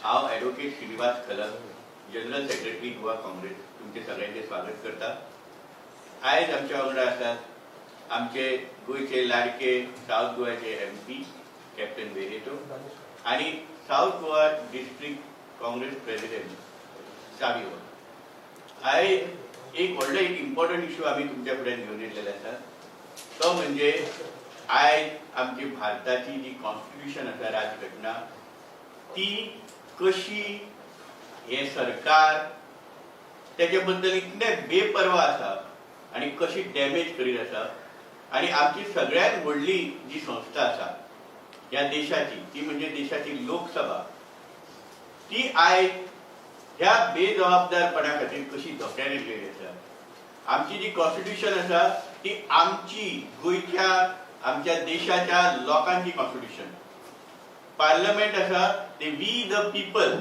हांव ॲडव्होकेट श्रीनिवास कलम, general secretary Goa Congress. तुमचे सगळ्यांचे स्वागत करता. आयज आमच्या वांगडा आसात आमचे गोंयचे लाडके साऊथ गोवाचे MP कॅप्टन वेरेटो आणि south Goa district Congress president Savio. आयज एक व्हडलो इम्पॉर्टंट इश्यू आमी तुमच्या फुड्यान घेवन येयलेलो आसा. तो म्हणजे आयज आमची भारताची जी कॉन्स्टिट्यूशन आसा, राजघटना, ती कशी हे सरकार त्याच्या बद्दल इतले बेपर्वा आसा आणि कशी डॅमेज करीत आसा. आणि आमची सगळ्यात व्हडली जी संस्था आसा ह्या देशाची, ती म्हणजे देशाची लोकसभा, ती आयज ह्या बेजबाबदारपणा खातीर कशी धोक्यान येयलेली आसा. आमची जी कॉन्स्टिट्यूशन आसा ती आमची गोंयच्या आमच्या देशाच्या लोकांची कॉन्स्टिट्यूशन. पार्लमेंट आसा ते वी द पीपल,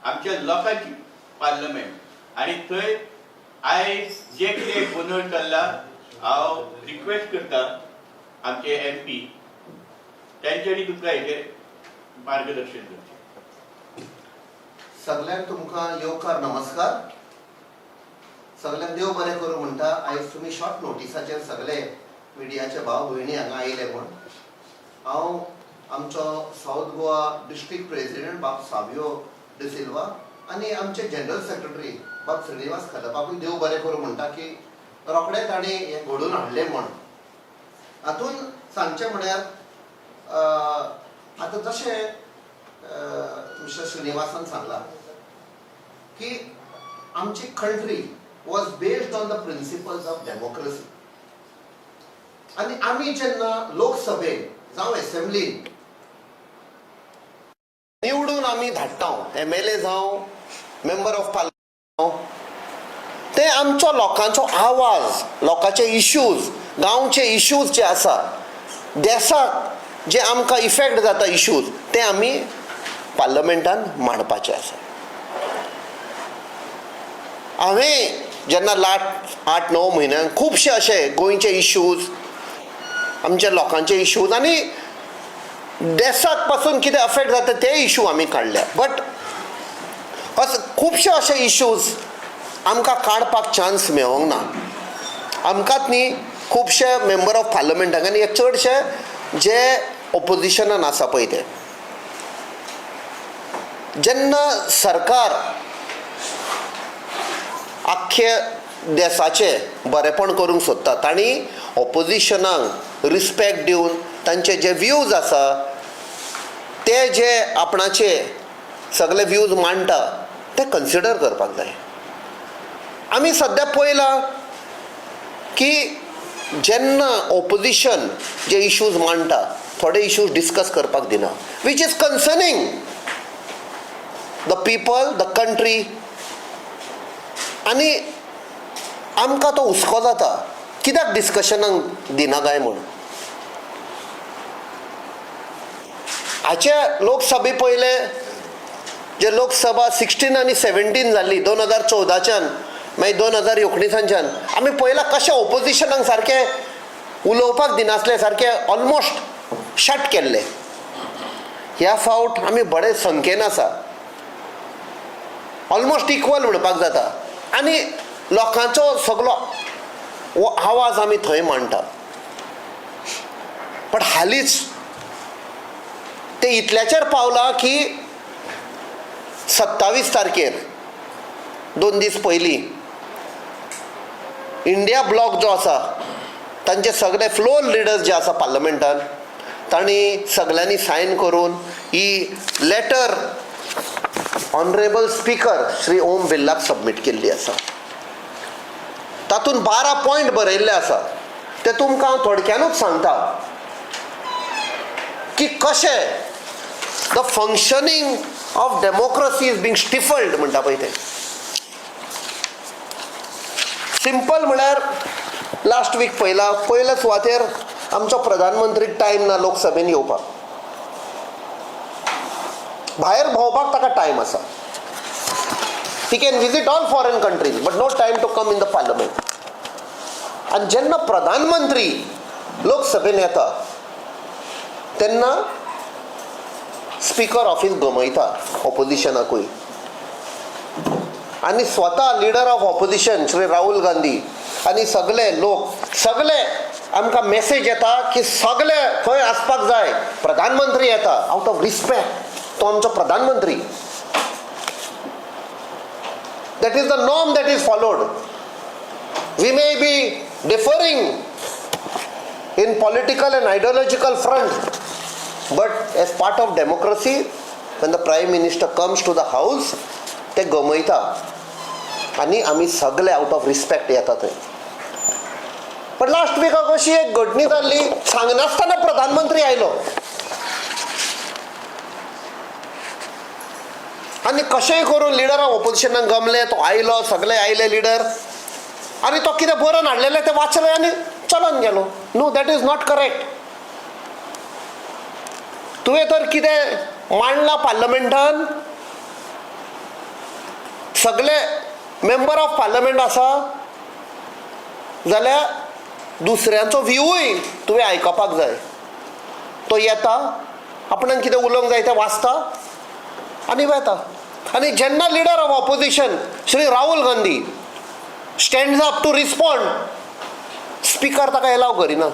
आमच्या लोकांची पार्लमेंट. आणि थंय आयज जे कितें गोंधळ चल्ला, हांव रिक्वेस्ट करता आमचे MP त्यांच्यानी तुमकां हेजेर मार्गदर्शन करचें. सगळ्यांक तुमकां येवकार नमस्कार. सगळ्यांक देव बरें करूं म्हणटा. आयज तुमी शॉर्ट नोटिसाचेर सगळे मिडियाचे भाव भयणी हांगा आयले म्हूण. हांव आमचो साऊथ गोवा डिस्ट्रिक्ट प्रेसिडेंट बाब सावियो डिसिल्वा आनी आमचे जनरल सेक्रेटरी बाब श्रीनिवास कलपाकूय देव बरें करूं म्हणटा की रोखडे ताणें हें घडोवन हाडलें म्हूण. हातून सांगचें म्हळ्यार आतां जशें मिस्टर श्रीनिवासान सांगला की आमची country was based on the principles of democracy. आनी आमी जेन्ना लोकसभेन जावं एसेंब्लीन निवडून आमी धाडटा, MLA जावं मेंबर ऑफ पार्लमेंट, ते आमचो लोकांचो आवाज, लोकांचे इश्यूज, गांवचे इश्यूज जे आसा, देशाक जे आमकां इफेक्ट जाता इश्यूज, ते आमी पार्लमेंटान मांडपाचे आसा. हांवें जेन्ना 8-9 म्हयन्यांक खुबशे अशे गोंयचे इश्यूज, आमच्या लोकांचे इश्यूज आनी देशाक पासून कितें अफेक्ट जाता ते इश्यू आमी काडल्या. बट खुबशे अशे इश्यूज आमकां काडपाक चान्स मेळोंक ना. आमकांच न्ही, खुबशे मेंबर ऑफ पार्लमेंटाक आनी चडशे जे ऑपोजिशनान आसा पळय ते. जेन्ना सरकार आख्खे देशाचे बरेपण करूंक सोदता, तांणी ऑपोजिशनाक रिस्पेक्ट दिवन तांचे जे व्यूज आसा ते जे आपणाचे सगळे व्यूज मांडटा ते कन्सिडर करपाक जाय. आमी सद्या पळयलां की जेन्ना ऑपोजिशन जे इश्यूज मांडटा, थोडे इश्यूज डिस्कस करपाक दिना, which is concerning the people, the country. आनी आमकां तो हुस्को जाता कित्याक डिस्कशनाक दिना काय म्हूण. हाचे लोकसभे पयले जे लोकसभा 16 आनी 17 जाल्ली 2014च्यान, मागीर 2019च्यान, आमी पळयलां कशें ऑपोजिशनाक सारके उलोवपाक दिनासले, सारके ऑलमोस्ट शट केल्ले. ह्या फावट आमी बरे संख्येन आसा, ऑलमोस्ट इक्वल म्हणपाक जाता. आनी लोकांचो सगळो आवाज आमी थंय मांडटा. पण हालींच ते इतल्याचेर पावला की 27 तारखेर 2 दीस पयलीं इंडिया ब्लॉक जो आसा, तांचे सगळे फ्लोर लिडर्स जे आसा पार्लमेंटान, तांणी सगळ्यांनी सायन करून ही letter honourable speaker Shri Om बिर्लाक submit केल्ली आसा. तातूंत 12 पॉयंट बरयल्ले आसा. ते तुमकां हांव थोडक्यानूच सांगता की कशें the functioning of democracy is being stifled म्हणटा पळय ते. सिंपल म्हळ्यार लास्ट वीक पयल्या सुवातेर आमचो प्रधानमंत्रीक टायम ना लोकसभेन येवपाक. भायर भोंवपाक ताका टायम आसा. He can visit all foreign countries, but no time to come in the parliament. आणि जेन्ना प्रधानमंत्री लोकसभेन येता तेन्ना स्पीकर ऑफीस गमयता ऑपोजिशनाकूय. आनी स्वता leader of opposition Shri Rahul Gandhi आनी सगळे लोक सगळे आमकां मेसेज येता की सगळे खंय आसपाक जाय. प्रधानमंत्री येता आउट ऑफ रिस्पेक्ट, तो आमचो प्रधानमंत्री. That is the norm that is followed. We may be differing in political and ideological front, but as part of democracy, when the prime minister comes to the house, ते गमयता आनी आमी सगळे out of respect येता थंय. पण last विकाक अशी एक घटणी जाल्ली, सांगनासतना प्रधानमंत्री आयलो आनी कशेंय करून लिडर ऑफ ऑपोजिशनाक गमले. तो आयलो, सगळे आयले लिडर, आनी तो कितें बरोवन हाडलेलें तें वाचलें आनी चलून गेलो. No, that is not correct. तुवें तर कितें मांडलां पार्लमेंटान, सगळे मेंबर ऑफ पार्लमेंट आसा जाल्यार दुसऱ्यांचो व्ह्यूय तुवें आयकपाक जाय. तो येता, आपणाक कितें उलोवंक जाय तें वाचता आनी वेता. आनी जेन्ना leader of opposition Shri Rahul Gandhi stands up to respond, speaker ताका एलाव करिना.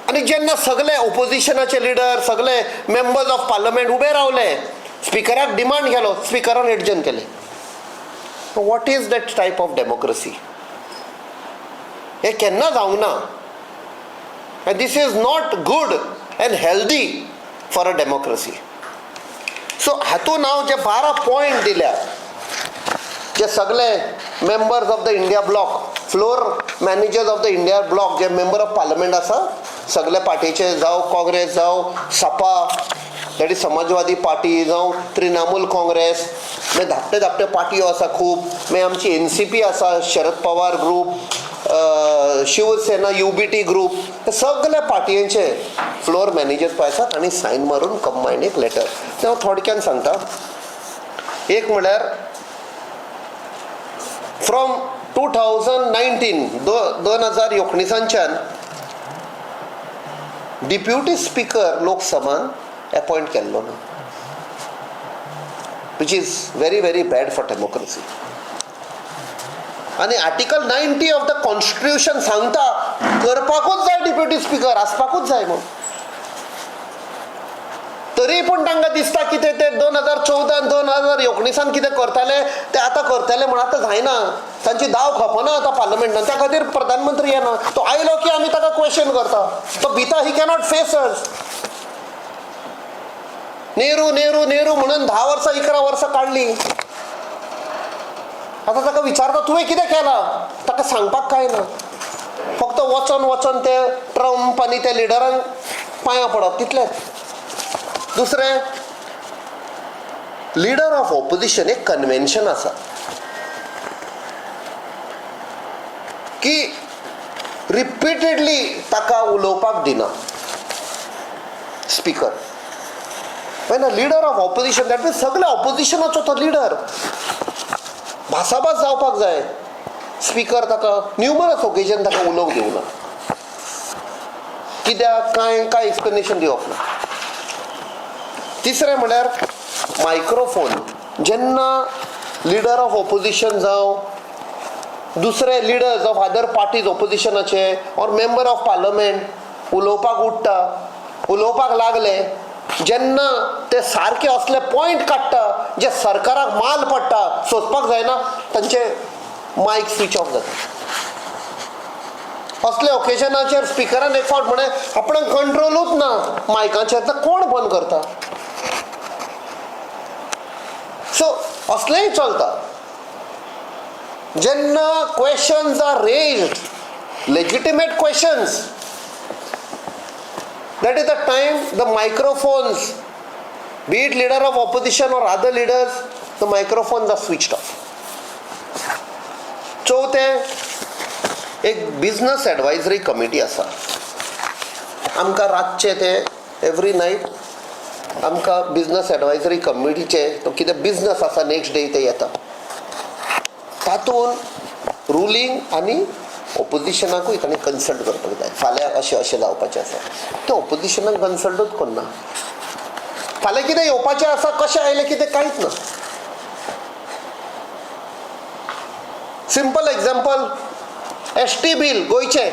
आनी जेन्ना सगळे ऑपोजिशनाचे लिडर, सगळे मेंबर्स ऑफ पार्लमेंट उबे रावले, स्पीकराक डिमांड केलो, स्पीकरान एडजन केले. What is that type of democracy? हे केन्ना जावंक ना. And this is not good and healthy for a democracy. So हातून हांव जे 12 पॉयंट दिल्या, जे सगळे members of the India bloc, floor managers of the India block, जे मेंबर ऑफ पार्लमेंट आसा सगळे पार्टीचे, जावं काँग्रेस, जावं सपा, दॅट इज समाजवादी पार्टी, जावं तृणमूल काँग्रेस, मागीर धाकटे धाकटे पार्ट्यो आसा खूब, मागीर आमची NCP आसा, Sharad Pawar group, Shiv Sena, UBT group, हे सगळे पार्टयांचे फ्लोर मॅनेजर्स पळय आसात आनी सायन मारून कंबायंड एक लेटर. तें हांव थोडक्यान सांगता. एक म्हळ्यार फ्रॉम 2019 2019च्यान डिप्युटी स्पीकर लोकसभान अपॉयंट केल्लो ना, which is very very bad for democracy. आनी आर्टिकल 90 ऑफ द कॉन्स्टिट्यूशन सांगता करपाकूच जाय, डिप्युटी स्पीकर आसपाकूच जाय म्हणून. तरी पूण तांकां दिसता कितें ते 2014 2019 कितें करताले ते आतां करतले म्हण. आतां जायना, तांची दाव खपना आतां पार्लमेंटान. त्या खातीर प्रधानमंत्री येना. तो आयलो की आमी ताका क्वेश्चन करता. तो भिता, ही कॅनॉट फेस अस. नेहरू नेहरू नेहरू म्हणून 10 वर्सां 11 वर्सां काडली. आतां ताका विचारता तुवें कितें केलां, ताका सांगपाक कांय ना. फक्त वचोन वचोन ते ट्रम्प आनी त्या लिडरांक पांयां पडप, तितलेंच. दुसरें, लिडर ऑफ ऑपोजिशन एक कन्वेन्शन आसा की रिपिटेडली ताका उलोवपाक दिना speaker. When a leader of opposition, that means सगळे ऑपोजिशनाचो तो लिडर, भासाभास जावपाक जाय. स्पीकर ताका न्युमरस ओकेजन ताका उलोवंक दिवना. कित्याक कांय एक्सप्लेनेशन दिवप ना. तिसरें म्हळ्यार मायक्रोफोन. जेन्ना लिडर ऑफ ऑपोजिशन जावं दुसरे लिडर्स ऑफ अदर पार्टीज ऑपोजिशनाचे ऑर मेंबर ऑफ पार्लमेंट उलोवपाक उठता, उलोवपाक लागले, जेन्ना ते सारके असले पॉयंट काडटा जे सरकाराक माल पडटा, सोंसपाक जायना, तांचे मायक स्विच ऑफ जाता. असले ओकेजनाचेर स्पीकरान एक फावट म्हणे आपणाक कंट्रोलूच ना मायकाचेर, तर कोण बंद करता? सो असलेंय चलता. जेन्ना questions are raised, legitimate questions, that is the time the microphones, be it leader of opposition or other leaders, the microphones are switched off. चौथें, एक बिझनस एडवायझरी कमिटी आसा. आमकां रातचे ते एवरी नायट आमकां बिझनस एडवायझरी कमिटीचे तो कितें बिझनस आसा नेक्स्ट डे ते येता. तातूंत रुलींग आनी ऑपोजिशनाकूय तांणी कन्सल्ट करपाक जाय. फाल्यां अशें जावपाचें आसा, ते ऑपोजिशनाक कन्सल्टूच करना. फाल्यां कितें येवपाचें आसा, कशें आयलें कितें कांयच ना. सिंपल एग्जाम्पल, ST बील गोंयचें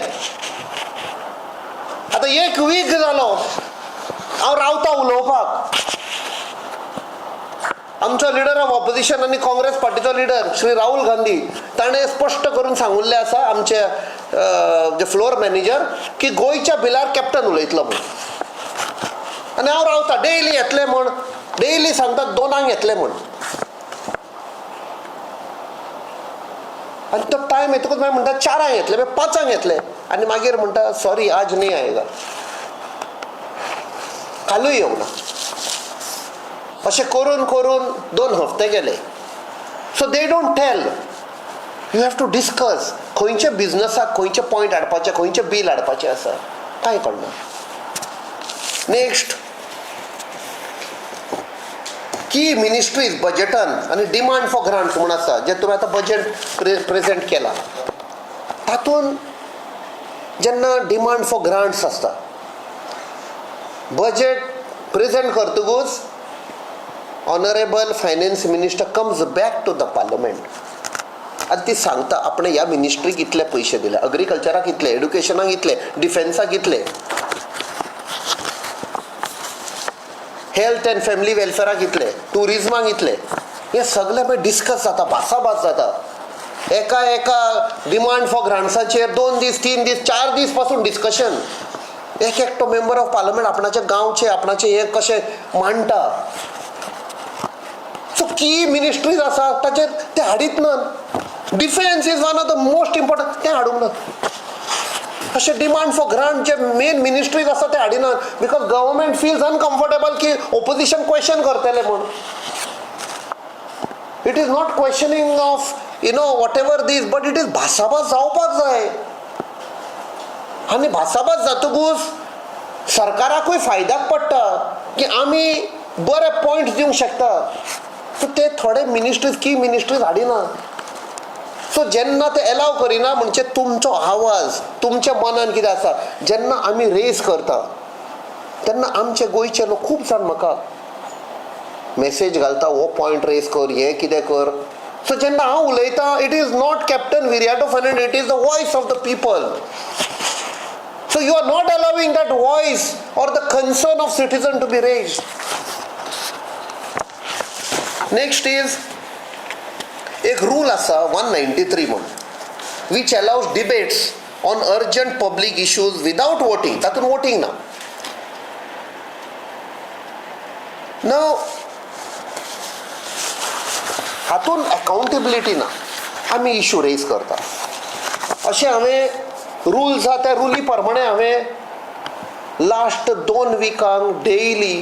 आतां 1 वीक जालो हांव रावता उलोवपाक. आमचो लिडर ऑफ ऑपोजिशन आनी काँग्रेस पार्टीचो लिडर श्री राहुल गांधी ताणें स्पश्ट करून सांगुल्लें आसा आमचे जे फ्लोर मॅनेजर की गोंयच्या बिलार कॅप्टन उलयतलो म्हूण. आनी हांव रावता, डेली येतलें म्हूण, डेली सांगतात 2 येतलें म्हूण. आनी तो टायम येतकूच मागीर म्हणटा 4 येतले, मागीर 5 येतले, आनी मागीर म्हणटा सॉरी आज न्ही आयगा. कालूय येवंक ना. अशें करून करून 2 हफ्ते गेले. So they don't tell. You have to discuss खंयचे बिझनसाक खंयचे पॉयंट हाडपाचे, खंयचे बील हाडपाचें आसा, कांय कळना. नेक्स्ट, की मिनिस्ट्रीज बजेटान आनी डिमांड फॉर ग्रांट्स म्हूण आसा, जे तुवें आतां बजेट प्रेझेंट केला, तातूंत जेन्ना डिमांड फॉर ग्रांट्स आसता, बजेट प्रेझेंट करतकूच honourable finance minister comes back to the parliament आनी ती सांगता आपणे ह्या मिनिस्ट्रीक इतले पयशे दिले, एग्रीकल्चराक इतले, एड्युकेशनाक इतले, डिफेन्साक इतले, हेल्थ एंड फॅमिली वेलफेराक इतले, टुरिजमाक इतले. हे सगळे मागीर डिस्कस जाता, भासाभास जाता. एका डिमांड फॉर ग्रांट्साचेर 2 दीस 3 दीस 4 दीस पासून डिस्कशन. एकटो मेंबर ऑफ पार्लमेंट आपणाचे गांवचे आपणाचे हे कशें मांडटा. सो की मिनिस्ट्रीज आसा ताचेर ते हाडीत ना. Defence is one of the most important, ते हाडूंक ना. अशें डिमांड फॉर ग्रांट जे मेन मिनिस्ट्रीज आसा ते हाडिनात, बिकॉज गव्हर्मेंट फील्स अनकम्फर्टेबल की ऑपोजिशन क्वेश्चन करतले म्हूण. It is not questioning of whatever this, but it is भासाभास जावपाक जाय. आनी भासाभास जातकूच सरकाराकूय फायद्याक पडटा की आमी बरे पॉयंट्स दिवंक शकता. सो ते थोडे मिनिस्ट्रीज की मिनिस्ट्रीज हाडिना. सो जेन्ना ते एलाव करिना म्हणजे तुमचो आवाज, तुमच्या मनान कितें आसा, जेन्ना आमी रेज करता तेन्ना आमचे गोंयचे लोक खूब जाण म्हाका मेसेज घालता, हो पॉयंट रेज कर, हें कितें कर. सो जेन्ना हांव उलयतां, it is not captain Viriato Fernandes, it is the voice of the people. So you are not allowing that voice or the concern of citizen to be raised. Next is एक rule आसा 193 म्हणून, which allows debates on urgent public issues without voting. तातूंत voting ना. Now हातूंत accountability ना. आमी issue raise करता अशें हांवें रूल्स आहा त्या रुली प्रमाणे हांवें लास्ट 2 विकांक डेली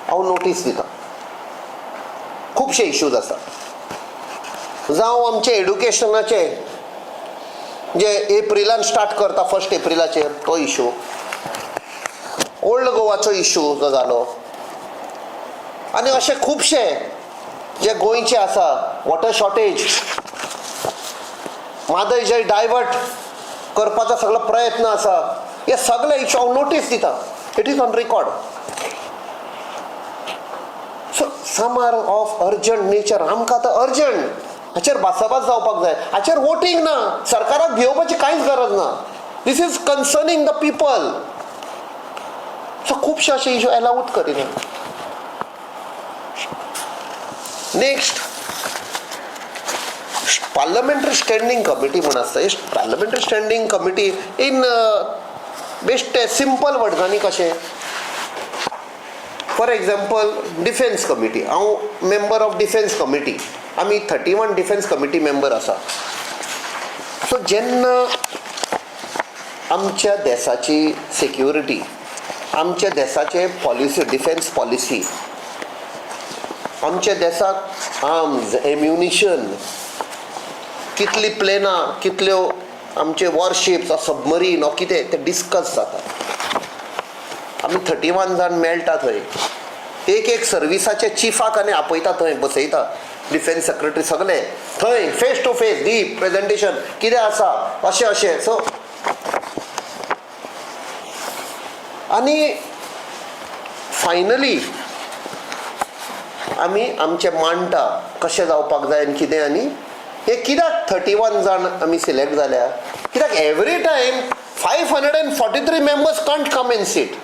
हांव नोटीस दिता. खुबशे इश्यूज आसा, जावं आमचे एड्युकेशनाचे जे एप्रिलान स्टार्ट करता 1 एप्रिलाचेर तो इश्यू, ओल्ड गोवाचो इश्यू जो जालो, आनी अशे खुबशे जे गोंयचे आसा, वॉटर शॉर्टेज, म्हादय जे डायवर्ट करपाचो सगळो प्रयत्न आसा, हे सगळे इश्यू हांव नोटीस दिता. It is on record. So some are of urgent nature. आमकां आतां अर्जंट हाचेर भासाभास जावपाक जाय. हाचेर वोटींग ना, सरकाराक भिवपाची कांयच गरज ना. This is concerning the people. So खुबशे अशे इश्यू एलावूच करिना. नेक्स्ट, पार्लमेंटरी स्टँडींग कमिटी म्हणून आसता. पार्लमेंटरी स्टँडींग कमिटी इन बेश्टे सिंपल वर्ड्सांनी कशें, फॉर एग्जाम्पल डिफेन्स कमिटी, हांव मेंबर ऑफ डिफेन्स कमिटी, आमी 31 डिफेन्स कमिटी मेंबर आसा. सो जेन्ना आमच्या देशाची सिक्युरिटी, आमच्या देशाचे पॉलिसी, डिफेन्स पॉलिसी, आमच्या देशाक आर्म्स, एम्युनिशन, कितली प्लेनां, कितल्यो आमचे वॉरशिप्स वा सबमरीन वा कितें तें डिस्कस जाता. आमी 31 जाण मेळटा थंय, एक सर्विसाचे चिफाक आनी आपयता थंय बसयता डिफेन्स सेक्रेटरी सगळे थंय face to face the presentation कितें आसा अशें अशें. सो आनी फायनली आमी आमचें मांडटा कशें जावपाक जाय आनी कितें. आनी हे कित्याक 31 जाण आमी सिलेक्ट जाल्या, कित्याक every time 543 members can't come and sit.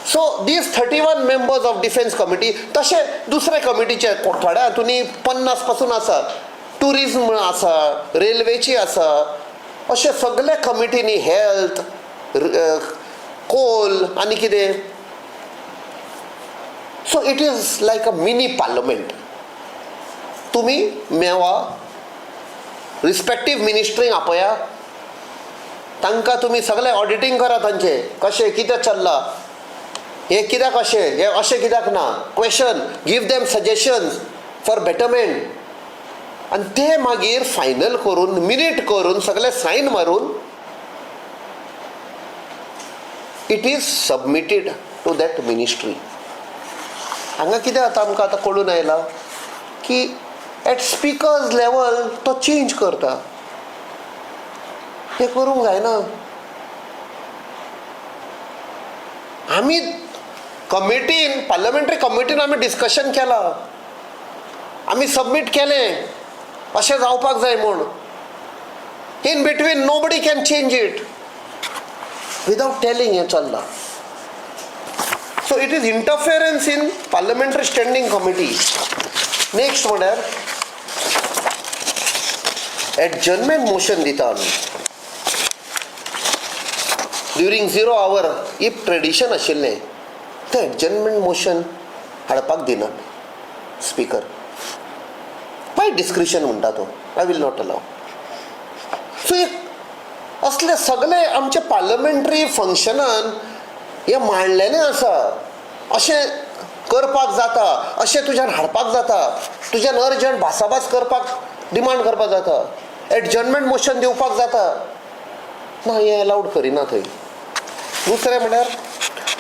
So these 31 members of defense committee, तशे दुसरे कमिटीचे थोड्या हातूंनी 50 पासून आसा, टुरिझम आसा, रेल्वेची आसा, अशे सगळे कमिटीनी हेल्थ, कोल आनी कितें. So it is like a mini parliament. तुमी मेवा, रिस्पेक्टीव मिनिस्ट्रींक आपया, तांकां तुमी सगळें ऑडिटींग करा तांचे कशें कितें चल्लां, हे कित्याक अशें, हे अशें कित्याक ना, question, give them suggestions for betterment. आनी ते मागीर फायनल करून मिनीट करून सगळे सायन मारून it is submitted to that ministry. हांगा कितें जाता आमकां आतां कळून आयलां की एट स्पिकर्स लेवल तो चेंज करता. हे करूंक जायना. आमी कमिटीन, पार्लमेंटरी कमिटीन आमी डिस्कशन केलां, आमी सबमीट केलें अशें जावपाक जाय म्हूण. In between nobody can change it without telling हें चल्लां. So it is interference in parliamentary standing committee. Next म्हळ्यार एडजर्नमेंट मोशन दिता आमी ड्युरींग 0 hour. इफ ट्रेडिशन आशिल्लें तें एडजर्नमेंट मोशन हाडपाक दिनात स्पीकर. बाय डिस्क्रिशन म्हणटा तो, I will not allow. So असले सगळे आमचे पार्लमेंटरी फंक्शनान हे मांडलेलें आसा. अशें करपाक जाता, अशें तुज्यान हाडपाक जाता, तुज्यान अर्जंट भासाभास करपाक डिमांड करपाक जाता, एडजर्नमेंट मोशन दिवपाक जाता. ना, हें अलाउड करिना थंय. दुसरें म्हळ्यार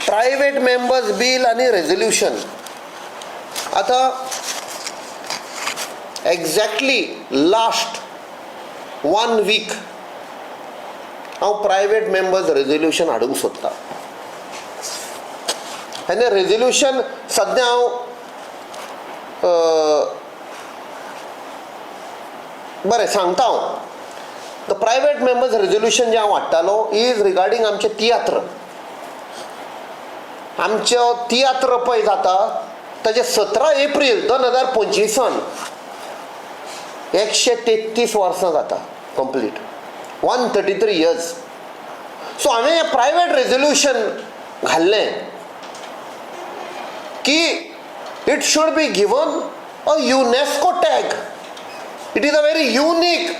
प्रायवेट मेंबर्स बील आनी रेजोल्युशन. आतां एक्झॅक्टली लास्ट 1 week हांव प्रायवेट मेंबर्स रेजोल्युशन हाडूंक सोदतां. आनी रेजोल्युशन सद्या हांव बरें सांगता. हांव द प्रायवेट मेंबर्स रेजोल्युशन जें हांव हाडटालो इज रिगार्डींग आमचे तियात्र. आमच्यो तियात्र पळय जाता ताजे 17 एप्रील 2025 133 वर्सां जाता कंप्लीट, 133 years. सो हांवें हें प्रायवेट रेजोल्युशन घाल्लें की it should be given a UNESCO tag. It is a very unique.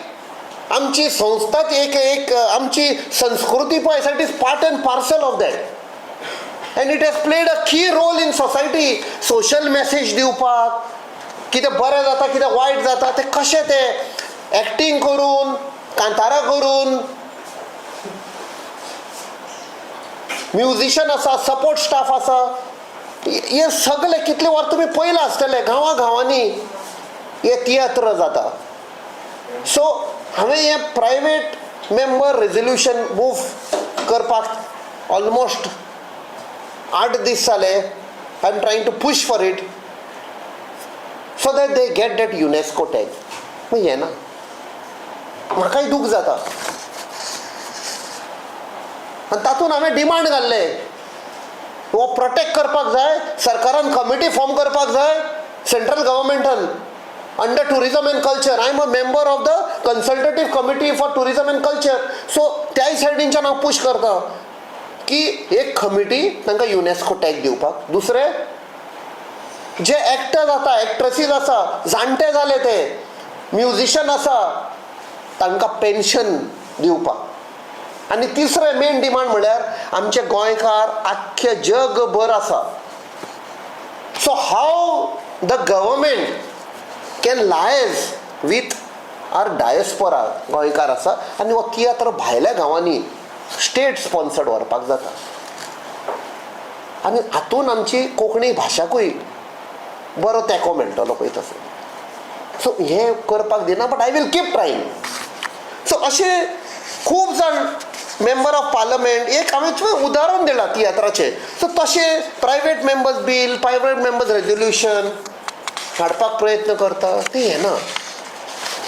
आमची संस्थाच एक आमची संस्कृती पळय it is part and parcel of that. And it has played a key role in society. Social message दिवपाक, कितें बरें जाता कितें वायट जाता तें कशें तें एक्टींग करून, कांतारां करून, म्युजिशियन आसा, सपोर्ट स्टाफ आसा, हे सगळे कितले वर तुमी पयलां आसतले गांवांनी हे तियात्र जाता. सो हांवें हें प्रायवेट मेंबर रेजोल्युशन मूव करपाक ऑलमोस्ट 8 दीस जाले. I am trying to push for it so that they get that UNESCO tag. मागीर हें ना, म्हाकाय दूख जाता. आनी तातूंत हांवें डिमांड घाल्ले हो प्रोटेक्ट करपाक जाय. सरकारान कमिटी फॉर्म करपाक जाय सेंट्रल गव्हर्मेंटान under tourism and culture. I am a member of the consultative committee for tourism and culture. So त्याय सायडींच्यान हांव पुश करता की एक कमिटी तांकां युनेस्को टॅग दिवपाक. दुसरें जे एक्टर जाता, एक्ट्रेसीस आसा, जाणटे जाले ते, म्युजिशियन आसा, तांकां पेन्शन दिवपाक. आनी तिसरें मेन डिमांड म्हळ्यार आमचे गोंयकार आख्खे जगभर आसा. So how the government can liaise with our diaspora गोंयकार आसा आनी हो तियात्र भायल्या गांवांनी स्टेट स्पॉन्सर्ड व्हरपाक जाता. आनी हातून आमची कोंकणी भाशाकूय बरो तेंको मेळटलो पळय तसो. सो हे करपाक दिना, but I will keep trying. So असे खूब जाण मेंबर ऑफ पार्लमेंट, एक हांवें उदाहरण दिलां तियात्राचें. सो तशे private members bill, private members resolution हाडपाक प्रयत्न करता, ते हें ना.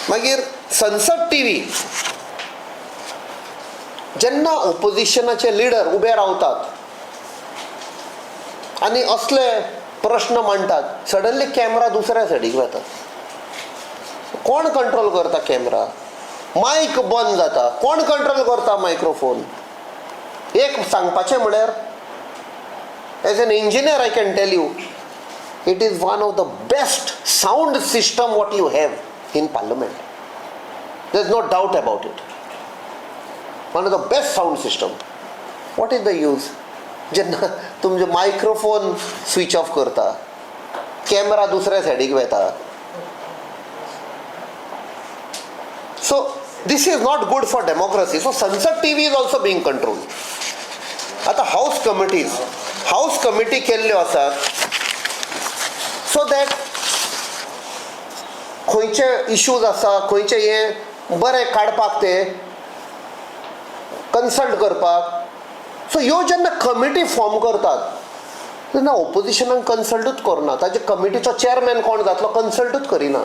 मागीर संसद टीव्ही, जेन्ना ओपोजिशनाचे लिडर उबे रावतात आनी असले प्रश्न मांडटात, सडनली कॅमेरा दुसऱ्या सायडीक वता. कोण कंट्रोल करता कॅमेरा? मायक बंद जाता, कोण कंट्रोल करता मायक्रोफोन? एक सांगपाचें म्हळ्यार, as an engineer I can tell you, it is one of the best sound system what you have in parliament. There's no doubt about it. One of the best sound system. What is the use? जेन्ना तुमचे microphone switch off करता, camera दुसऱ्या सायडीक वेता. So this is not good for democracy. So Sansad TV is also being controlled. आता house committee केल्ल्यो आसात so that खंयचे इश्यूज आसा, खंयचे हे बरे काडपाक, ते कन्सल्ट करपाक. सो ह्यो जेन्ना कमिटी फॉर्म करतात तेन्ना ओपोजिशनाक कन्सल्टूच करना. ताजे कमिटीचो चेअरमॅन कोण जातलो कन्सल्टूच करिना.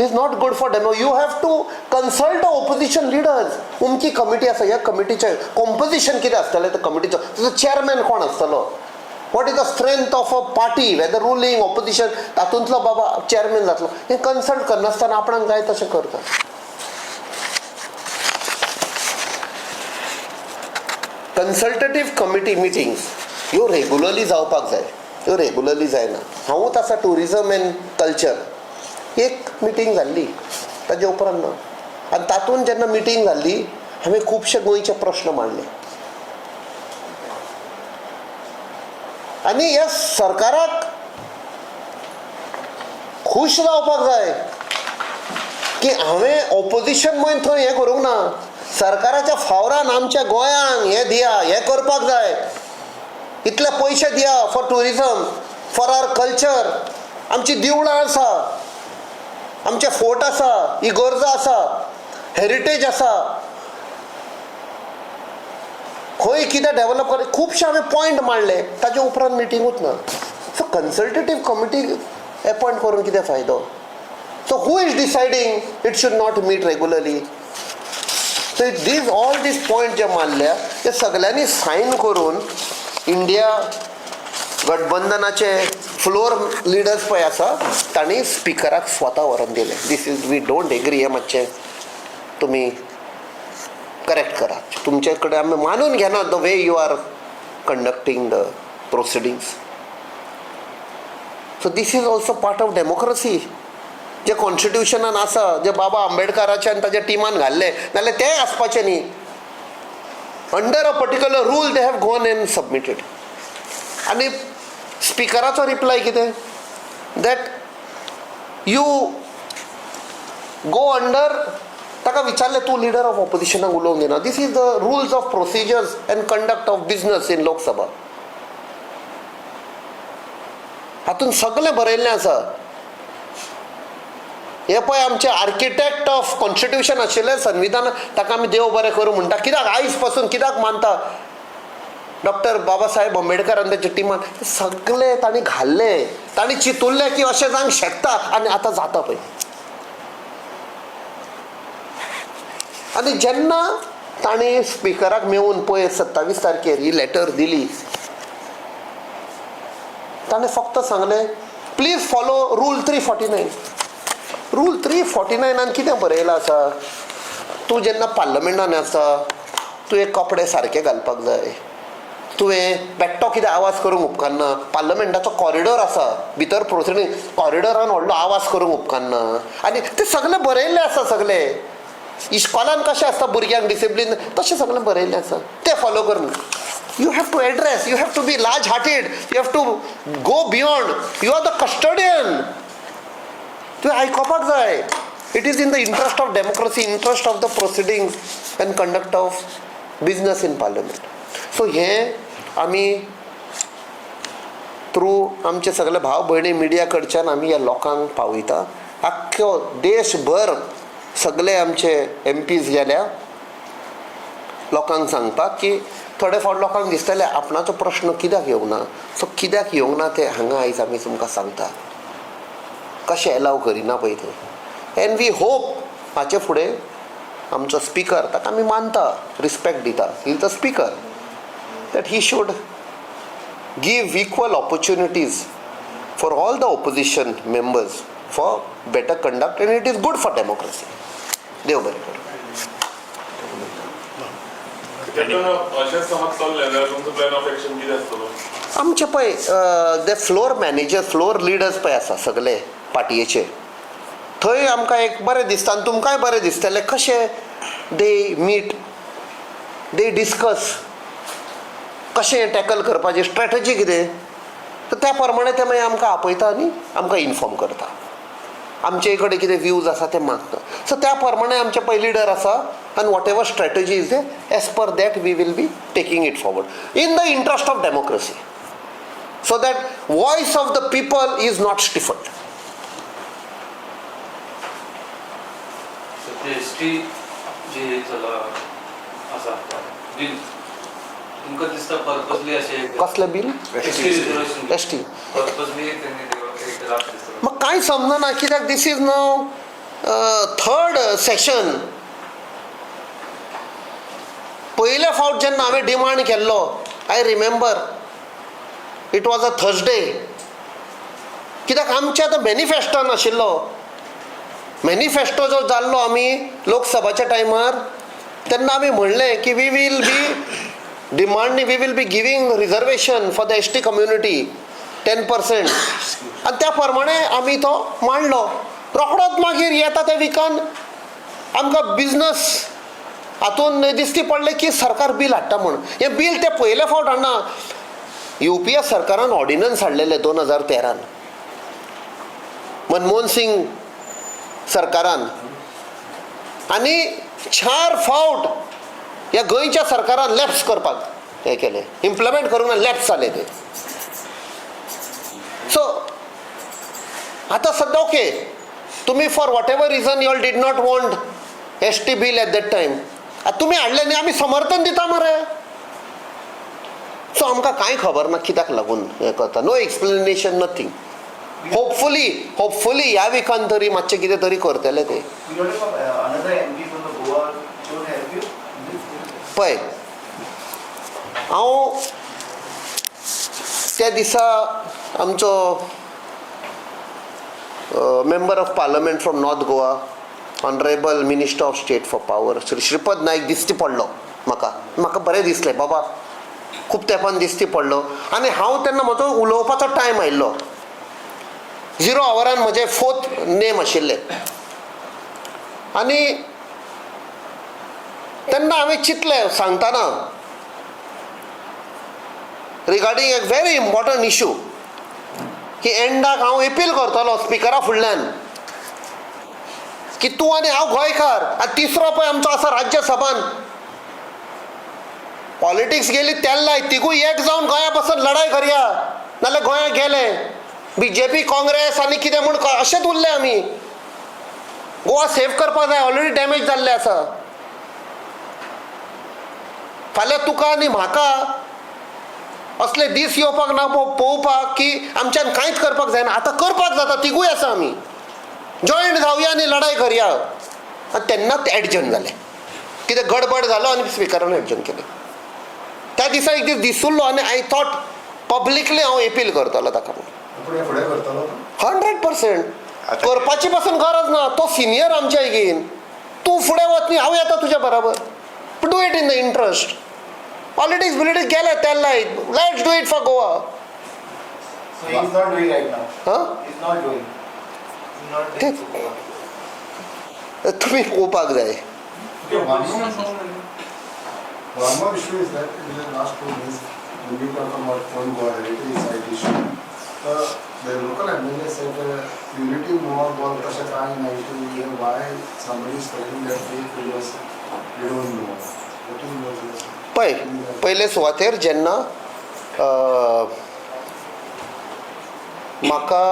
Is not good for demo. You have to consult opposition leaders. उमकी कमिटी आसा, ह्या कमिटीचें कॉम्पोजिशन कितें आसतलें त्या कमिटीचो, ताजो चेअरमॅन कोण आसतलो, what is the strength of a party, whether ruling opposition, तातूंतलो बाबा चेअरमॅन जातलो. हें कन्सल्ट करनासतना आपणाक जाय तशें करता. कन्सल्टेटिव्ह कमिटी मिटिंग्स ह्यो रेगुलरली जावपाक जाय, ह्यो रेगुलरली जायना. हांवूच आसा टुरिजम एंड कल्चर, एक मिटींग जाल्ली, ताजे उपरांत ना. आनी तातूंत जेन्ना मिटींग जाल्ली हांवें खुबशे गोंयचे प्रश्न मांडले. आनी ह्या सरकाराक खूश जावपाक जाय की हांवें ऑपोजिशन मॉइन थंय हें करूंक ना. सरकाराच्या फावरान आमच्या गोंयांक हें दिया, हें करपाक जाय, इतले पयशे दिया for tourism, for our culture. आमची देवळां आसा, आमचे फोर्ट आसा, इगोर्जा आसा, हेरिटेज आसा, खंय कितें डेव्हलप करता, खुबशे हांवें पॉयंट मांडले. ताजे उपरांत मिटिंगूच ना. सो कन्सल्टेटिव्ह कमिटी एपॉयंट करून कितें फायदो? So who is deciding it should not meet regularly? So all these point जे मारल्या ते सगळ्यांनी सायन करून इंडिया गठबंधनाचे फ्लोर लिडर्स पळय आसा तांणी स्पिकराक स्वता व्हरून दिले. This is we don't agree, हें मातशें तुमी करेक्ट करा. तुमचे कडेन आमी मानून घेना the way you are conducting the proceedings. So this is also part of democracy. जे कॉन्स्टिट्युशनान आसा, जे बाबा आंबेडकराचे आनी ताच्या टिमान घाल्ले, नाल्यार तेंय आसपाचें न्ही. Under a particular rule they have gone and submitted. आनी स्पिकराचो रिप्लाय कितें? दॅट यू गो अंडर, ताका विचारलें तूं लिडर ऑफ ऑपोजिशनाक उलोवंक दिना. This is the rules of procedures and conduct of business in Lok Sabha. हातूंत सगळें बरयल्लें आसा. हे पळय आमचे आर्किटेक्ट ऑफ कॉन्स्टिट्युशन आशिल्ले संविधान, ताका आमी देव बरें करूं म्हणटा. कित्याक आयज पासून कित्याक मानता डॉक्टर बाबासाहेब आंबेडकर आनी ताच्या टिमान? सगळे तांणी घाल्ले, तांणी चिंतुल्लें की अशें जावंक शकता आनी आतां जाता पळय. आनी जेन्ना तांणी स्पिकराक मेळून पळय 27 तारखेर ही लेटर दिली, ताणें फक्त सांगलें प्लीज फॉलो रूल 349. रूल 349 कितें बरयलां आसा? तूं जेन्ना पार्लमेंटान आसा तुवें कपडे सारके घालपाक जाय, तुवें बेट्टो कितें आवाज करूंक उपकारना. पार्लमेंटाचो कॉरिडॉर आसा, भितर प्रोसिडींग कॉरिडॉरान व्हडलो आवाज करूंक उपकारना. आनी तें सगळें बरयल्लें आसा. सगळें इस्कॉलान कशें आसता भुरग्यांक डिसिप्लीन, तशें सगळें बरयल्लें आसा. तें फॉलो करना. You have to address, you have to be large hearted, you have to go beyond. You are the custodian. तुवें आयकोपाक जाय. It is in the interest of democracy, interest of the proceedings and conduct of business in parliament. So हें आमी through आमचे सगळे भाव भयणी media कडच्यान आमी ह्या लोकांक पावयता. अख्खो देशभर सगळे आमचे MPs गेल्या लोकांक सांगपाक की थोडे फावट लोकांक दिसताले आपणाचो प्रश्न कित्याक येवंक ना. सो कित्याक येवंक ना ते हांगा आयज आमी तुमकां सांगता कशें एलाव करिना पळय ते. एन्ड वी होप हाचे फुडें आमचो स्पिकर ताका आमी मानता, रिस्पेक्ट दिता, he is the speaker, that he should give equal opportunities for all the opposition members for better conduct, and it is good for democracy. देव बरें करूं. आमचे पळय ते फ्लोर मॅनेजर, फ्लोर लिडर्स पळय आसा सगळे पार्टयेचे, थंय आमकां एक बरें दिसता आनी तुमकांय बरें दिसतलें कशें दे मीट, दे डिस्कस कशें टॅकल करपाचें, स्ट्रॅटजी कितें, तर त्या प्रमाणे ते मागीर आमकां आपयता आनी आमकां इन्फॉर्म करता. आमचे कडेन कितें व्यूज आसा ते मागता. सो त्या प्रमाणे आमचे पळय लिडर आसा आनी whatever strategy is they as per that we will be taking it forward in the interest of democracy, so that voice of the people is not stifled. कसलें बील? S T. म्हाका कांय समजना कित्याक this is now third session. पयले फावट जेन्ना हांवें demand केल्लो, I remember it was a Thursday, कित्याक आमचे आतां मॅनिफेस्टो नाशिल्लो. मॅनिफेस्टो जो जाल्लो आमी लोकसभाच्या टायमार, तेन्ना आमी म्हणलें की we will be giving reservation for the ST community 10%, आनी त्या प्रमाणे आमी तो मांडलो. रोखडोच मागीर येता त्या विकान आमकां बिजनस हातून दिश्टी पडलें की सरकार बील हाडटा म्हणून. हें बील ते पयले फावट हाडना. UPA सरकारान ऑर्डिनन्स हाडलेले 2013, मनमोहन सिंग सरकारान, आनी 4 फावट ह्या गोंयच्या सरकारान लॅप्स करपाक हें केलें, इम्प्लिमेंट करूंक ना, लॅप्स जाले ते. सो आतां सद्या ओके, तुमी for whatever reason you all did not want ST bill at that time, आतां तुमी हाडलें न्ही, आमी समर्थन दिता मरे. सो आमकां कांय खबर ना कित्याक लागून हें करता. No explanation, nothing. होपफुली ह्या विकान तरी मातशें कितें तरी करतले ते. पळय, हांव त्या दिसा आमचो member of parliament from North Goa, honourable minister of state for power Shri Shripad Naik दिश्टी पडलो म्हाका बरें दिसलें बाबा, खूब तेंपान दिश्टी पडलो. आनी हांव तेन्ना म्हजो उलोवपाचो टायम आयिल्लो, 0 आवरान म्हजें 4th नेम आशिल्लें, आनी तेन्ना हांवें चिंतलें सांगतना रिगार्डींग एक व्हेरी इम्पॉर्टंट इशू की एंडाक हांव अपील करतलो स्पिकरा फुडल्यान की तूं आनी हांव गोंयकार, आनी तिसरो पळय आमचो आसा राज्यसभान, पॉलिटिक्स गेली तेल लाय, तिगूय एक जावन गोंया पासून लढाय करया, नाल्यार गोंया गेले BJP काँग्रेस आनी कितें म्हूण अशेंच उरले आमी. गोवा सेव्ह करपाक जाय, ऑलरेडी डॅमेज जाल्लें आसा. फाल्यां तुका आनी म्हाका असले दीस येवपाक ना पळोवपाक की आमच्यान कांयच करपाक जायना. आतां करपाक जाता, तिगूय आसा आमी, जॉयंट जावया आनी लढाय करया. आनी तेन्नाच एडजन जालें, कितें गडबड जालो आनी स्पिकरान एडजन केलें. त्या दिसा एक दीस दिसुल्लो आनी आय थॉट पब्लिकली हांव अपील करतलो ताका. 100% करपाची पासून गरज ना, तो सिनियर आमच्या इगेन, तूं फुडें वच न्ही, हांव येता तुज्या बरोबर. Do it in the interest. Politics गेले तेल लायक, let's do it for Goa. तुम्ही पळोवपाक जाय. One more issue is that in the last 2 days, when we talk about Fort Goa heritage site issue, the local MLA said unity more about Kasha Kai 90, why somebody is telling that we don't know. What do you know this? पहिले सुवातेर जेन्ना म्हाका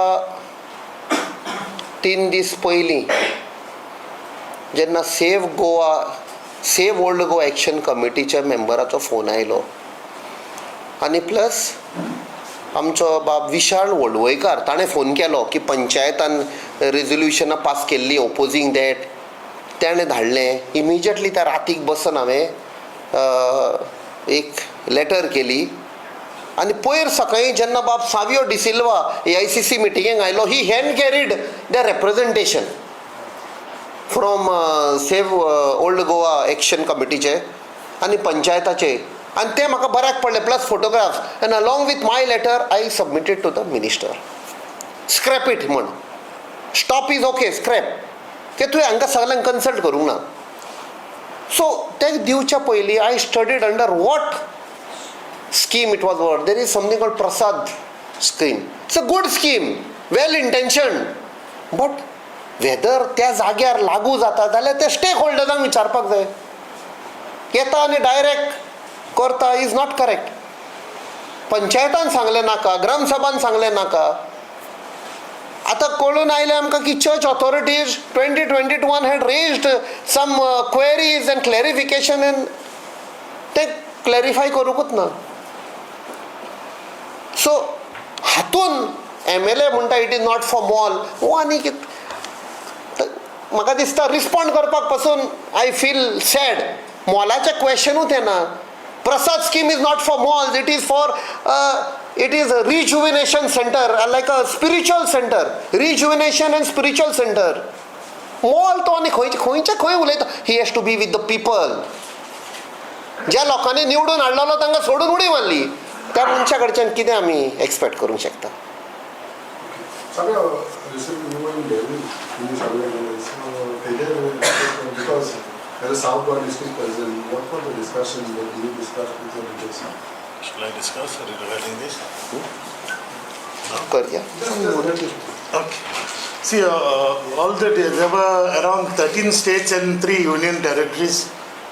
3 दीस पयलीं जेन्ना save old Goa action कमिटीच्या मेंबराचो phone आयलो आनी plus आमचो बाब विशाल वळवयकार ताणें फोन केलो की पंचायतान रेजोल्युशनां पास केल्लीं ओपोजींग दॅट ताणें धाडलें. इमिजिएटली त्या रातीक बसून हांवें एक लेटर केली आनी पयर सकाळीं जेन्ना बाब सावियो डिसिल्वा AICC मिटिंगेक आयलो he hand carried the representation from save old Goa action कमिटीचे आनी पंचायताचे आनी ते म्हाका बऱ्याक पडले plus photographs and along with my letter I submitted to the minister. Scrap it म्हण, स्टॉप इज ओके, स्क्रॅप, की तुवें हांकां सगळ्यांक कन्सल्ट करूंक ना. सो ते दिवच्या पयलीं I studied under what scheme it was worked. There is something called Prasad scheme. It's a good scheme, well intentioned, but whether त्या जाग्यार लागू जाता जाल्यार ते स्टेक होल्डर्सांक विचारपाक जाय. येता आनी डायरेक्ट करता इज नॉट करेक्ट. पंचायतान सांगलें नाका, ग्रामसभान सांगलें नाका. आतां कळून आयलें आमकां की church authorities 2021 had raised some queries and clarification and ते क्लॅरिफाय करूंकूच ना. सो हातून MLA म्हणटा it is not for mall वो आनी कितें म्हाका दिसता रिस्पॉन्ड करपाक पासून आय फील सॅड. मॉलाचें क्वेश्चनूच येना. Prasad scheme is not for malls, it is for it is a rejuvenation centre like a spiritual centre, rejuvenation and spiritual centre. Mall तो आनी खंयचे खंय उलयता. He has to be with the people. ज्या लोकांनी निवडून हाडलेलो तांकां सोडून उडी मारली त्या मनशा कडच्यान कितें आमी एक्सपेक्ट करूंक शकता. because as a South Goa district president, what were the discussions that you discussed with your leaders? Shall I discuss regarding this? करया. Okay. See, all the there were around 13 states and 3 union territories.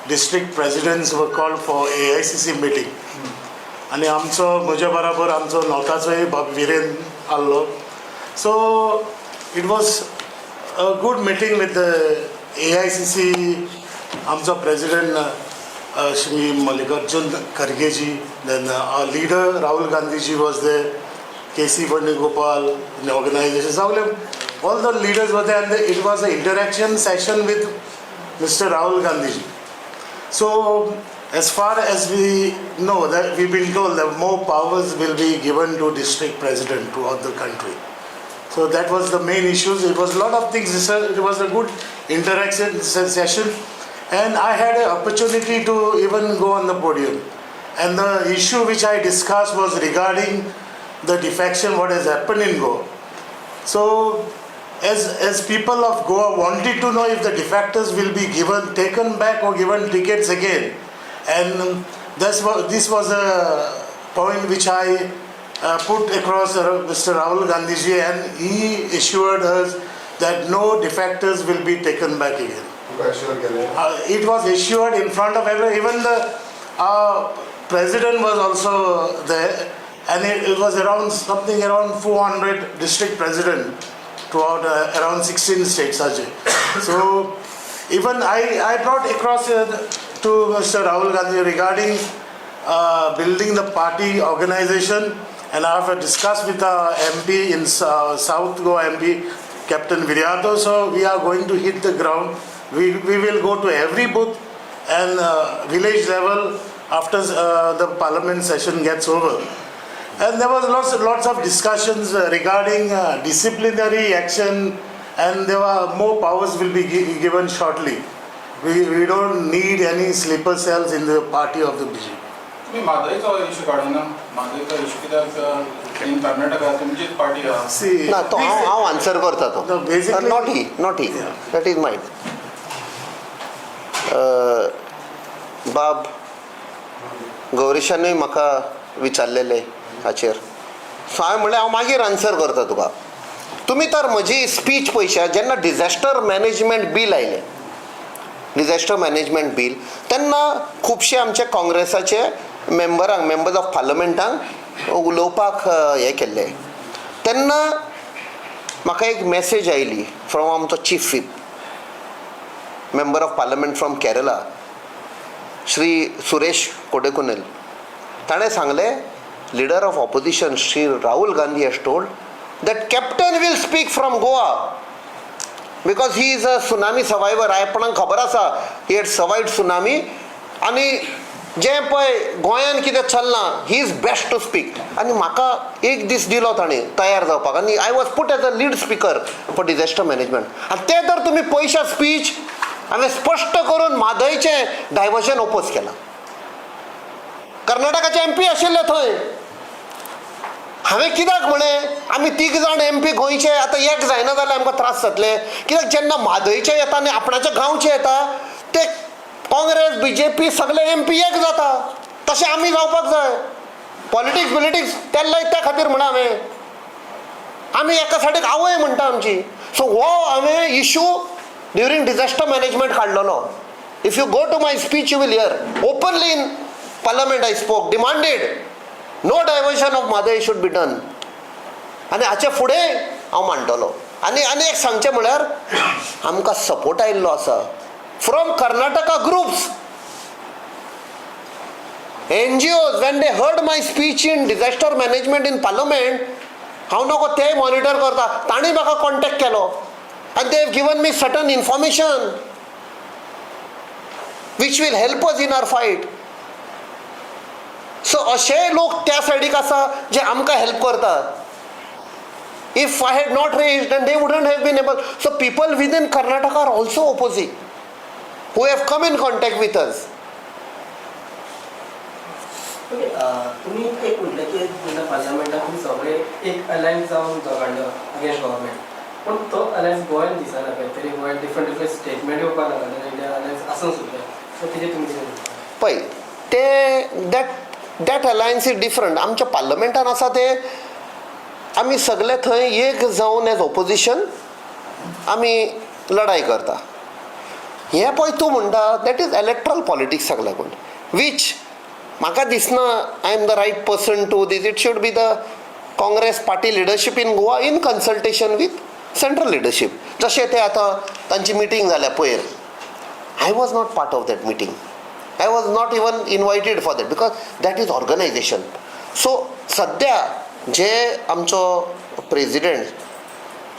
District presidents were called for AICC meeting. आणि आमचो म्हज्या बराबर आमचो नॉर्थाचोय बाब विरेन आल्लो. So it was a good meeting with the AICC. आमचो president Shri Mallikarjun Khargeji, then our leader Rahul Gandhiji was there, KC Venugopal, the organization, all the leaders were there, and it was an interaction session with Mr. Rahul Gandhiji. So as far as we know, that we've been told that more powers will be given to district president throughout the country. So that was the main issues. It was a lot of things. It was a good interaction session, and I had an opportunity to even go on the podium. And the issue which I discussed was regarding the defection, what has happened in Goa. So as people of Goa wanted to know if the defectors will be taken back or given tickets again. And this was a point which I put across Mr. Rahul Gandhiji, and he assured us that no defectors will be taken back again. It was assured in front of everyone. Even the president was also there, and it was around 400 district president throughout around 16 states. So even I brought across to Mr. Rahul Gandhi regarding building the party organization, and I have discussed with our MP in South Goa MP, Captain Viriato. So we are going to hit the ground. We will go to every booth and village level after the parliament session gets over. And there was lots of discussions regarding disciplinary action, and there were more powers will be given shortly. We don't need any sleeper cells in the party of the BJP. तुम्ही माधवीचा issue काढून ना, माधवीचा issue कित्याक in Karnataka तुमचीच party आहा. See, ना तो हांव answer करता तो. No, basically- Not he. That is mine. बाब गौरीशानूय म्हाका विचारलेले हाचेर. सो हांवें म्हणलें हांव मागीर आन्सर करता तुका. तुमी तर म्हजी स्पीच पळयशात जेन्ना डिझास्टर मॅनेजमेंट बील आयलें, डिझास्टर मॅनेजमेंट बील, तेन्ना खुबशे आमचे काँग्रेसाचे मेंबर्स ऑफ पार्लमेंटांक उलोवपाक हें केल्लें. तेन्ना म्हाका एक मॅसेज आयली फ्रॉम आमचो chief whip member of parliament from Kerala Shri Suresh Kodikunnil. ताणें सांगलें leader of opposition Shri Rahul Gandhi has told that captain will speak from Goa because he is a tsunami survivor. आपणाक खबर आसा ही हॅड सर्वायव्ड सुनामी आनी जें पळय गोंयान कितें चल्लां he is best to speak. आनी म्हाका एक दीस दिलो ताणें तयार जावपाक आनी I was put as a lead speaker for disaster management. आनी तें तर तुमी पयशा स्पीच हांवें स्पश्ट करून म्हादयचें डायवर्जन ओपोज केलां. कर्नाटकाचे MP आशिल्ले थंय. हांवें कित्याक म्हळें आमी 3 जाण MP गोंयचे आतां एक जायना जाल्यार आमकां त्रास जातले. कित्याक जेन्ना म्हादयचे येता आनी आपणाच्या गांवचे येता ते काँग्रेस BJP सगळे MP एक जाता. तशें आमी जावपाक जाय. पॉलिटिक्स तेल्ले त्या खातीर म्हणा हांवें आमी एका सायडीक आवय म्हणटा आमची. सो हो हांवें इशू ड्युरींग डिझास्टर मॅनेजमेंट काडलेलो. If you go to my speech you will hear openly in parliament I spoke demanded no diversion of Mhadei should be done. आनी हाचे फुडें हांव मांडटलो. आनी एक सांगचें म्हळ्यार आमकां सपोर्ट आयिल्लो आसा from Karnataka groups NGOs when they heard my speech in disaster management in parliament हांव नको ते मॉनिटर करता तांणी म्हाका कॉन्टॅक्ट केलो and they have given me certain information which will help us in our fight. So अशे लोक त्या सायडीक आसा जे आमकां हेल्प करतात. If I had not raised then they wouldn't have been able. So people within Karnataka are also opposing who have come in contact with us. Okay तुम्ही एक म्हटलं की जेन्ना पार्लमेंटाक तुम्ही सगळे एक अलायन्स जावन झगडलो अगेन्स्ट गव्हर्मेंट पण तो अलायन्स गोंयान दिसना खंय तरी गोंयान डिफरंट स्टेटमेंट येवपाक लागले इंडियन अलायन्स आसूं सुद्दां सो तेजेर तुमी कितें म्हणटा? पळय ते दॅट अलायन्स इज डिफरंट. आमच्या पार्लमेंटान आसा ते आमी सगळे थंय एक जावन एज ऑपोजिशन आमी लढाई करता. हें पळय तूं म्हणटा दॅट इज इलेक्ट्रल पॉलिटिक्साक लागून वीच म्हाका दिसना I am the right person to this. It should be the Congress party leadership in Goa in consultation with central leadership. जशें ते आतां तांची मिटींग जाल्या पयर I was not part of that meeting. I was not even invited for that because that is organisation. So सद्या जे आमचो president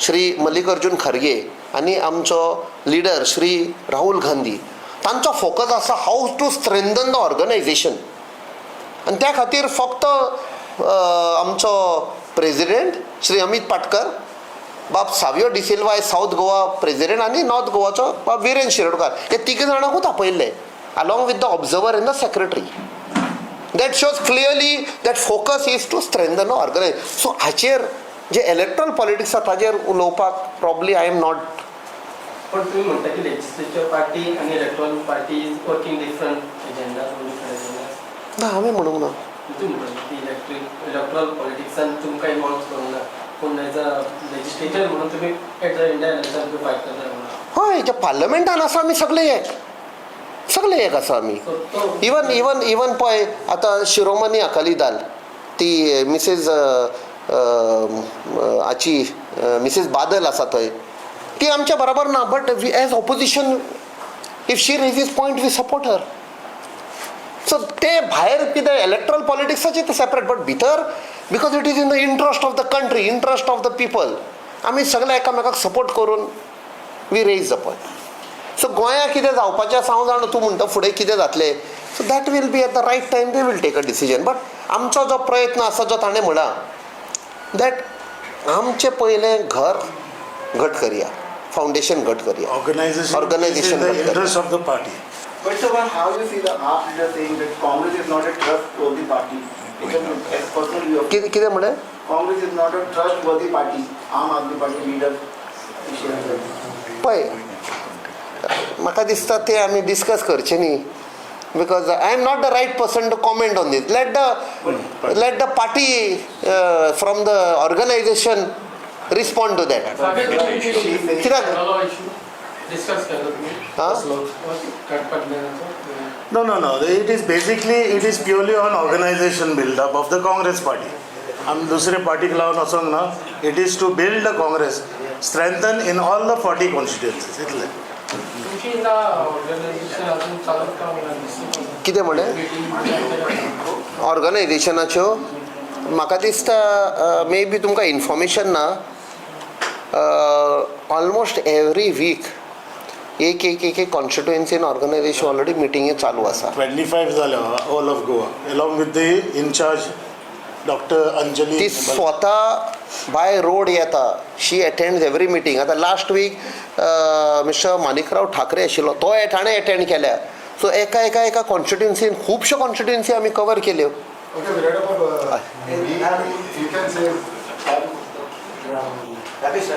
Shri Mallikarjun Kharge आनी आमचो लिडर श्री राहुल गांधी तांचो फोकस आसा how to strengthen the organisation. आनी त्या खातीर फक्त आमचो प्रेजिडेंट श्री अमित पाटकर बाब सावियो डिसिल्वा साऊथ गोवा प्रेजिडेंट आनी नॉर्थ गोवाचो बाब विरेन शिरोडकार हे 3 जाणांकूच आपयल्ले along with the observer and the secretary. That shows clearly that focus is to strengthen the organisation. So हाचेर जे इलेक्ट्रल पॉलिटिक्स आसा ताचेर उलोवपाक प्रॉब्ली आय एम नॉट. पण तुम्ही म्हणता की लेजिस्लेचर पार्टी आणि electoral party is working different agenda ना हांवें म्हणूंक ना. तुम्ही म्हणटा की इलेक्ट्रॉल पॉलिटिक्सान तुमकां इन्वॉल्व करूंक ना पूण एज अ लेजिस्लेचर म्हणून तुम्ही एट द इंडिया इलेक्शन तुम्ही फायट करता म्हणून हय जे पार्लमेंटान आसा आमी सगळे एक आसा आमी. इवन पळय आतां शिरोमणी अकाली दल ती मिसेस हाची मिसेस बादल आसा थंय ती आमच्या बरोबर ना but we as opposition if she raises point we support her. So ते भायर कितें इलेक्ट्रल पॉलिटिक्साचें तें सेपरेट बट भितर because it is in the interest of the country interest of the people आमी सगळे एकामेकाक सपोर्ट करून we raise the point. So गोंया कितें जावपाचें आसा हांव जाणा तूं म्हणटा फुडें कितें जातलें so that will be at the right time they will take a decision. But आमचो जो प्रयत्न आसा जो ताणें म्हणला दॅट आमचें पयलें घर घट करया फाउंडेशन घट करया organization in the interest of the party. But sir, how do you see the AAP leader saying that Congress is not a trustworthy party? As a personal view of कितें म्हणे Congress is not a trustworthy party. Aam Aadmi Party leader. पळय म्हाका दिसता ते आमी discuss करचे न्ही because I am not the right person to comment on this. Let the party from the organisation respond to that. कित्याक discuss केलो तुम्ही No. It is purely on organization build-up of the Congress party. आमी दुसरे पार्टीक लावन वचोंक ना. It is to build the Congress, strengthen in all the 40 constituencies. इतलें. तुमची ना ऑर्गनायझेशन अजून चालत का म्हणून कितें म्हणे ऑर्गनायझेशनाच्यो म्हाका दिसता मे बी तुमकां इन्फॉर्मेशन ना. ऑलमोस्ट एवरी वीक एक कॉन्स्टिट्युएन्सीन ऑर्गनायझेशन ऑलरेडी मिटिंगे चालू आसा. 25 जाल्या all of Goa along with the in charge doctor Anjali. ती स्वता बाय रोड येता. She attends every meeting. आतां last week mister Manikrao Thackeray आशिल्लो तो ताणें अटेंड केल्या. सो एका कॉन्स्टिट्युएन्सीन खुबश्यो कॉन्स्टिट्युएन्सी आमी कवर केल्यो. Okay, we read about, you can say, Rakesh.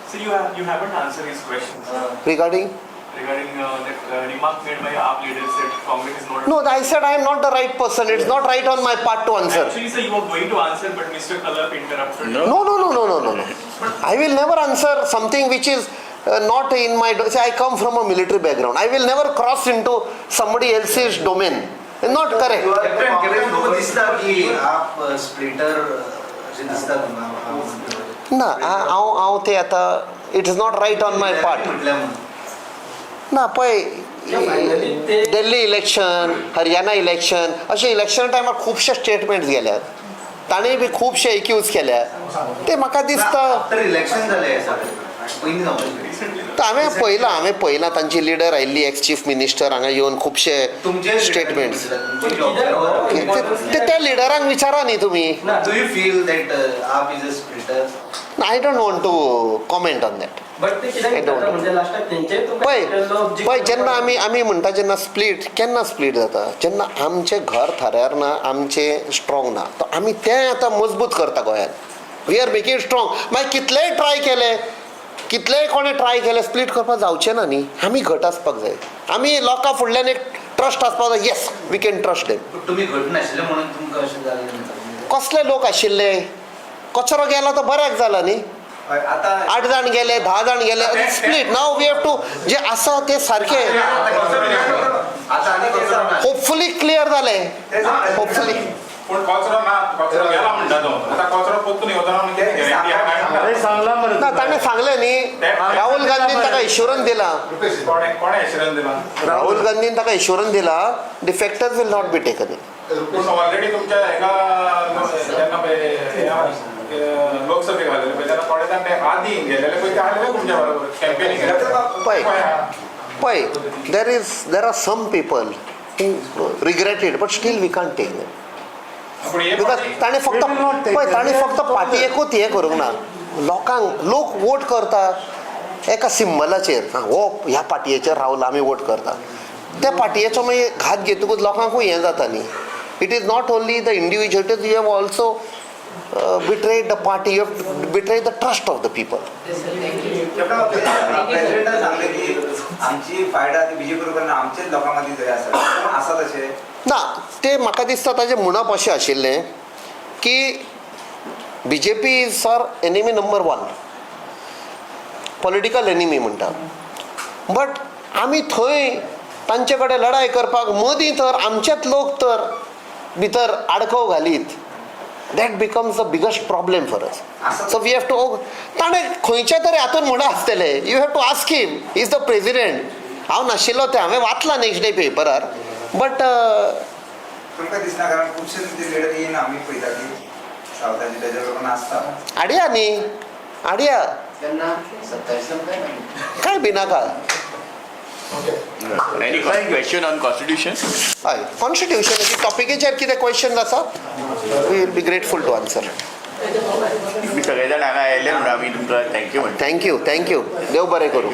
So you haven't answered his questions Regarding? regarding that remark made by AAP leaders that Congress is not. No, I said I am not the right person. It's not right on my part to answer. Actually, sir, you were going to answer, but Mr. Kalap interrupted. No. I will never answer something which is not in my. See, I come from a military background. I will never cross into somebody else's domain. It's not correct. दिसता की आप splitter अशें दिसता तुमकां. ना हांव ते आतां it is not right on my part. ना पळय दिल्ली इलेक्शन, हरियाणा इलेक्शन अशे इलेक्शन टायमार खुबशे स्टेटमेंट्स गेल्यात. ताणें बी खुबशे एक्यूज केल्या. ते म्हाका दिसता आफ्टर इलेक्शन जालें पयलीं जावपाचें. हांवें पळयलां तांची लिडर आयिल्ली एक्स चीफ मिनिस्टर हांगा येवन खुबशे स्टेटमेंट्स. त्या लिडरांक विचारा न्ही तुमी. Do you feel that AAP is a splitter? I don't want to comment on that. But ते कितें करता म्हणजे लास्टाक तेंचे पळय जेन्ना आमी म्हणटा जेन्ना स्प्लीट केन्ना स्प्लीट जाता जेन्ना आमचें घर थाऱ्यार ना, आमचें स्ट्रॉंग ना, तो आमी तें आतां मजबूत करता गोंयांत. We are making strong. मागीर कितलेय कोणें ट्राय केले स्प्लीट करपाक जावचें ना न्ही. आमी घट आसपाक जाय. आमी लोकां फुडल्यान एक ट्रस्ट आसपाक जाय. Yes we can trust them. तुमी घट नाशिल्ले म्हणून तुमकां अशें जालें. कसले लोक आशिल्ले. कचरो गेला तो बऱ्याक जाला न्ही. आतां 8 जाण गेले, 10 जाण गेले. Split now we have to जे आसा ते सारके होपफुली क्लियर जाले. होपफुली पण कचरो ना, कचरो गेला म्हणटा तो. आता कचरो पोत्तून येवतना म्हणजे गॅरंटी आहा काय? सांगला मरे. ना ताणें सांगलें न्ही. राहुल गांधीन ताका इश्योरन्स दिला. कोणे एश्युरन्स दिला? राहुल गांधीन ताका इश्योरन्स दिला defectors will not be taken. पूण ऑलरेडी तुमच्या जेन्ना लोकसभेक घालेले पळय तेन्ना थोडे जाण ते आदी गेलेले पळय ते आलेले तुमच्या बरोबर कॅम्पेनिंग. पळय there are some people regretted but still we can't take them. Because ताणें फक्त पार्टयेकूच हें करूंक ना. लोक वोट करता एका सिंबलाचेर. हो ह्या पार्टयेचेर रावला आमी वोट करता. त्या पार्टयेचो मागीर घात घेतकूच लोकांकूय हें जाता न्ही. It is not only the individual, it is you have also betrayed the party, you have betrayed the trust of the people. प्रेसिडेंटान सांगले की आमची फायट आहा ती बीजेपी बरोबर आमचेच लोकां मदीं जरी आसा तशें ना. ते म्हाका दिसता ताजें म्हणप अशें आशिल्लें की BJP is our enemy number 1, political enemy म्हणटा. बट आमी थंय तांचे कडेन लढाई करपाक मदीं तर आमचेच लोक तर भितर आडकव घालीत. That becomes the biggest problem for us. So we have to. ताणें खंयच्या तरी हातून म्हणा आसतले. You have to ask him. He is the president. हांव नाशिल्लो ते हांवें वाचलां नेक्स्ट डे पेपरार. बट तुमकां दिसना कारण खुबशे ते लिडर येयन आमी पळयता की सावथाची तेजे बरोबर नासता. हाडया न्ही हाडया तेन्ना 27 काय भिनाका. Any question on constitution? हय कॉन्स्टिट्युशनाची टॉपिकेचेर कितें क्वेश्चन आसा we will be grateful to answer. तुम्ही सगळेजण हांगा आयले म्हणून आमी तुमकां थँक्यू म्हणटा. थँक्यू देव बरें करूं.